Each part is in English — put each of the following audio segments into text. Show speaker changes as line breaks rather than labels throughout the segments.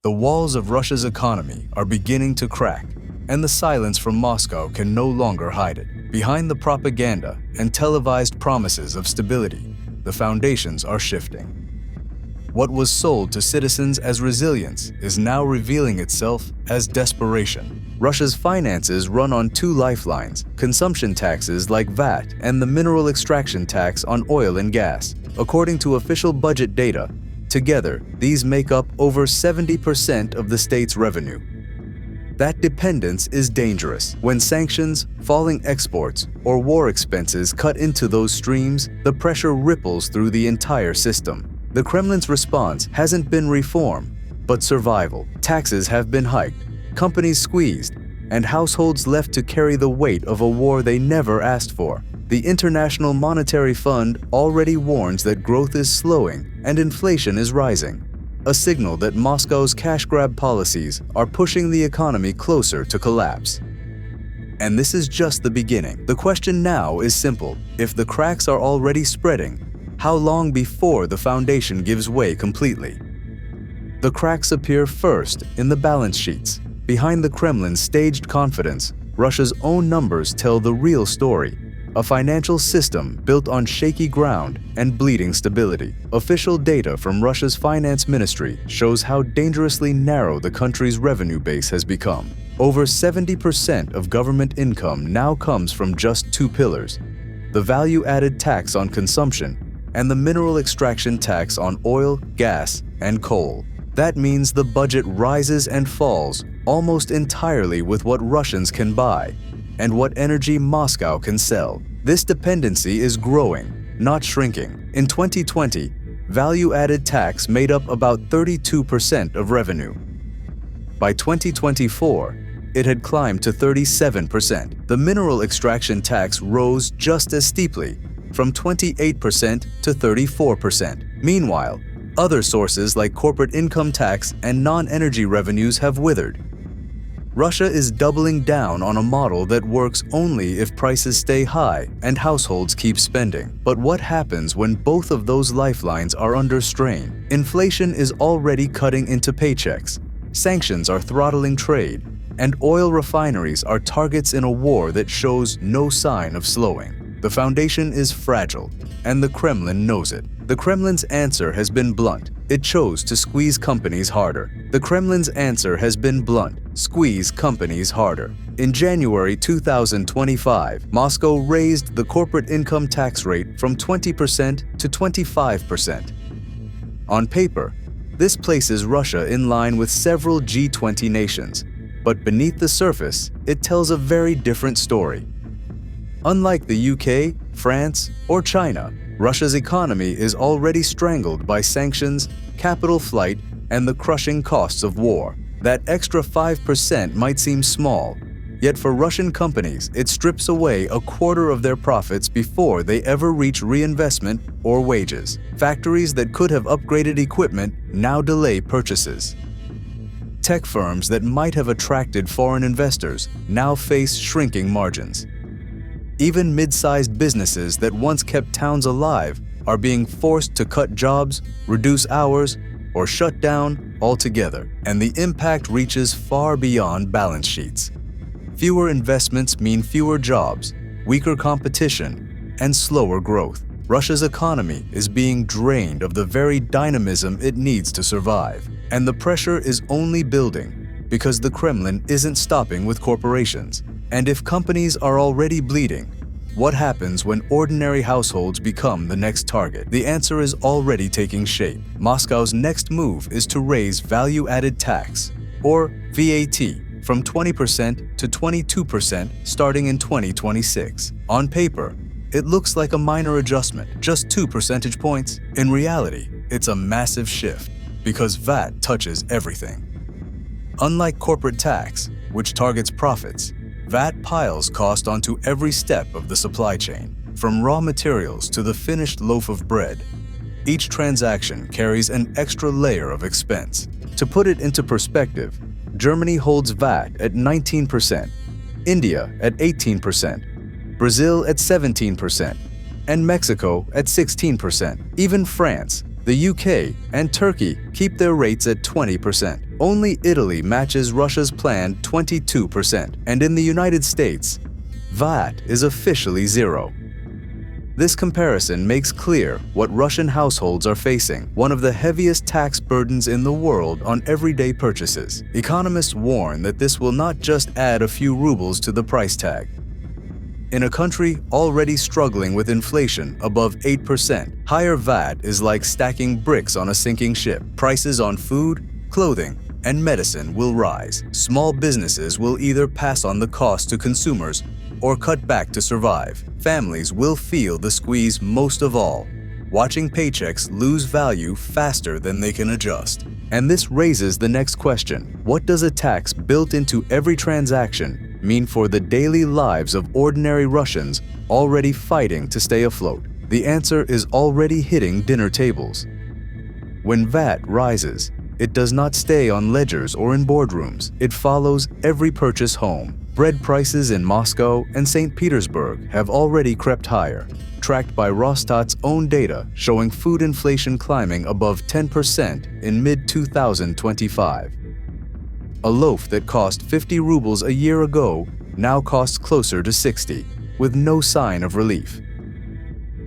The walls of Russia's economy are beginning to crack, and the silence from Moscow can no longer hide it. Behind the propaganda and televised promises of stability, the foundations are shifting. What was sold to citizens as resilience is now revealing itself as desperation. Russia's finances run on two lifelines: consumption taxes like VAT and the mineral extraction tax on oil and gas. According to official budget data, together, these make up over 70% of the state's revenue. That dependence is dangerous. When sanctions, falling exports, or war expenses cut into those streams, the pressure ripples through the entire system. The Kremlin's response hasn't been reform, but survival. Taxes have been hiked, companies squeezed, and households left to carry the weight of a war they never asked for. The International Monetary Fund already warns that growth is slowing and inflation is rising, a signal that Moscow's cash grab policies are pushing the economy closer to collapse. And this is just the beginning. The question now is simple. If the cracks are already spreading, how long before the foundation gives way completely? The cracks appear first in the balance sheets. Behind the Kremlin's staged confidence, Russia's own numbers tell the real story. A financial system built on shaky ground and bleeding stability. Official data from Russia's finance ministry shows how dangerously narrow the country's revenue base has become. Over 70% of government income now comes from just two pillars: the value-added tax on consumption and the mineral extraction tax on oil, gas, and coal. That means the budget rises and falls almost entirely with what Russians can buy and what energy Moscow can sell. This dependency is growing, not shrinking. In 2020, value-added tax made up about 32% of revenue. By 2024, it had climbed to 37%. The mineral extraction tax rose just as steeply, from 28% to 34%. Meanwhile, other sources like corporate income tax and non-energy revenues have withered. Russia is doubling down on a model that works only if prices stay high and households keep spending. But what happens when both of those lifelines are under strain? Inflation is already cutting into paychecks, sanctions are throttling trade, and oil refineries are targets in a war that shows no sign of slowing. The foundation is fragile, and the Kremlin knows it. The Kremlin's answer has been blunt. It chose to squeeze companies harder. The Kremlin's answer has been blunt. Squeeze companies harder. In January 2025, Moscow raised the corporate income tax rate from 20% to 25%. On paper, this places Russia in line with several G20 nations, but beneath the surface, it tells a very different story. Unlike the UK, France, or China, Russia's economy is already strangled by sanctions, capital flight, and the crushing costs of war. That extra 5% might seem small, yet for Russian companies, it strips away a quarter of their profits before they ever reach reinvestment or wages. Factories that could have upgraded equipment now delay purchases. Tech firms that might have attracted foreign investors now face shrinking margins. Even mid-sized businesses that once kept towns alive are being forced to cut jobs, reduce hours, or shut down altogether. And the impact reaches far beyond balance sheets. Fewer investments mean fewer jobs, weaker competition, and slower growth. Russia's economy is being drained of the very dynamism it needs to survive. And the pressure is only building because the Kremlin isn't stopping with corporations. And if companies are already bleeding, what happens when ordinary households become the next target? The answer is already taking shape. Moscow's next move is to raise value-added tax, or VAT, from 20% to 22% starting in 2026. On paper, it looks like a minor adjustment, just 2 percentage points. In reality, it's a massive shift, because VAT touches everything. Unlike corporate tax, which targets profits, VAT piles cost onto every step of the supply chain, from raw materials to the finished loaf of bread. Each transaction carries an extra layer of expense. To put it into perspective, Germany holds VAT at 19%, India at 18%, Brazil at 17%, and Mexico at 16%. Even France, The UK and Turkey keep their rates at 20%. Only Italy matches Russia's planned 22%. And in the United States, VAT is officially zero. This comparison makes clear what Russian households are facing, one of the heaviest tax burdens in the world on everyday purchases. Economists warn that this will not just add a few rubles to the price tag. In a country already struggling with inflation above 8%, higher VAT is like stacking bricks on a sinking ship. Prices on food, clothing, and medicine will rise. Small businesses will either pass on the cost to consumers or cut back to survive. Families will feel the squeeze most of all, watching paychecks lose value faster than they can adjust. And this raises the next question: what does a tax built into every transaction mean for the daily lives of ordinary Russians already fighting to stay afloat? The answer is already hitting dinner tables. When VAT rises, it does not stay on ledgers or in boardrooms. It follows every purchase home. Bread prices in Moscow and St. Petersburg have already crept higher, tracked by Rostat's own data showing food inflation climbing above 10% in mid-2025. A loaf that cost 50 rubles a year ago now costs closer to 60, with no sign of relief.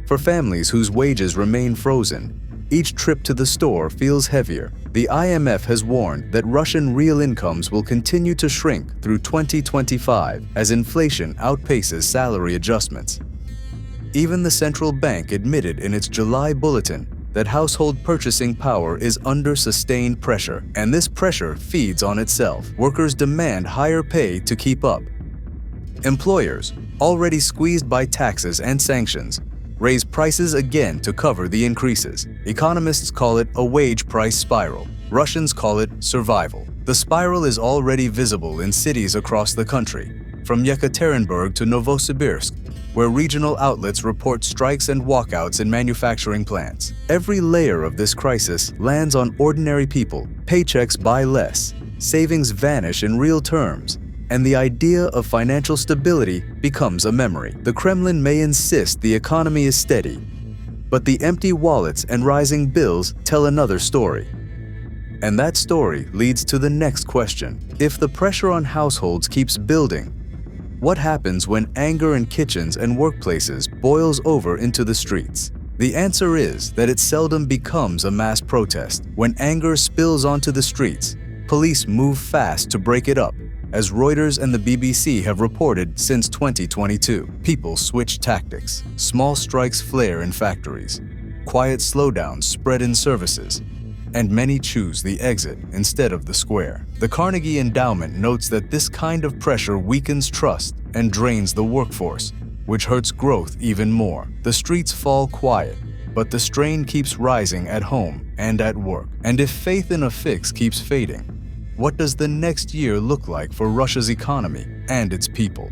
For families whose wages remain frozen, each trip to the store feels heavier. The IMF has warned that Russian real incomes will continue to shrink through 2025 as inflation outpaces salary adjustments. Even the central bank admitted in its July bulletin that household purchasing power is under sustained pressure, and this pressure feeds on itself. Workers demand higher pay to keep up. Employers, already squeezed by taxes and sanctions, raise prices again to cover the increases. Economists call it a wage price spiral. Russians call it survival. The spiral is already visible in cities across the country, from Yekaterinburg to Novosibirsk, where regional outlets report strikes and walkouts in manufacturing plants. Every layer of this crisis lands on ordinary people. Paychecks buy less, savings vanish in real terms, and the idea of financial stability becomes a memory. The Kremlin may insist the economy is steady, but the empty wallets and rising bills tell another story. And that story leads to the next question. If the pressure on households keeps building, what happens when anger in kitchens and workplaces boils over into the streets? The answer is that it seldom becomes a mass protest. When anger spills onto the streets, police move fast to break it up. As Reuters and the BBC have reported since 2022, people switch tactics. Small strikes flare in factories. Quiet slowdowns spread in services. And many choose the exit instead of the square. The Carnegie Endowment notes that this kind of pressure weakens trust and drains the workforce, which hurts growth even more. The streets fall quiet, but the strain keeps rising at home and at work. And if faith in a fix keeps fading, what does the next year look like for Russia's economy and its people?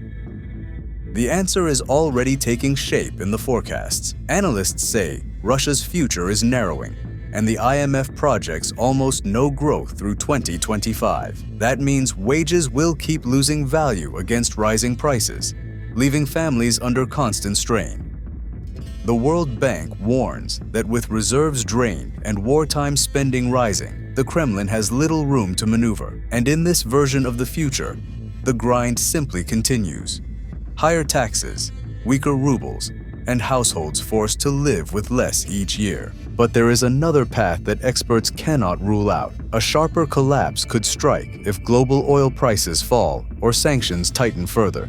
The answer is already taking shape in the forecasts. Analysts say Russia's future is narrowing, and the IMF projects almost no growth through 2025. That means wages will keep losing value against rising prices, leaving families under constant strain. The World Bank warns that with reserves drained and wartime spending rising, the Kremlin has little room to maneuver. And in this version of the future, the grind simply continues. Higher taxes, weaker rubles, and households forced to live with less each year. But there is another path that experts cannot rule out. A sharper collapse could strike if global oil prices fall or sanctions tighten further.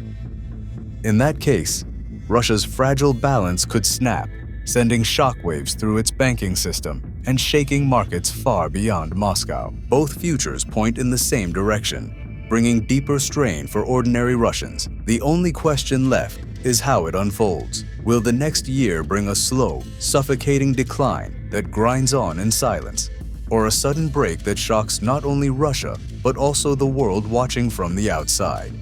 In that case, Russia's fragile balance could snap, sending shockwaves through its banking system and shaking markets far beyond Moscow. Both futures point in the same direction, bringing deeper strain for ordinary Russians. The only question left is how it unfolds. Will the next year bring a slow, suffocating decline that grinds on in silence, or a sudden break that shocks not only Russia, but also the world watching from the outside?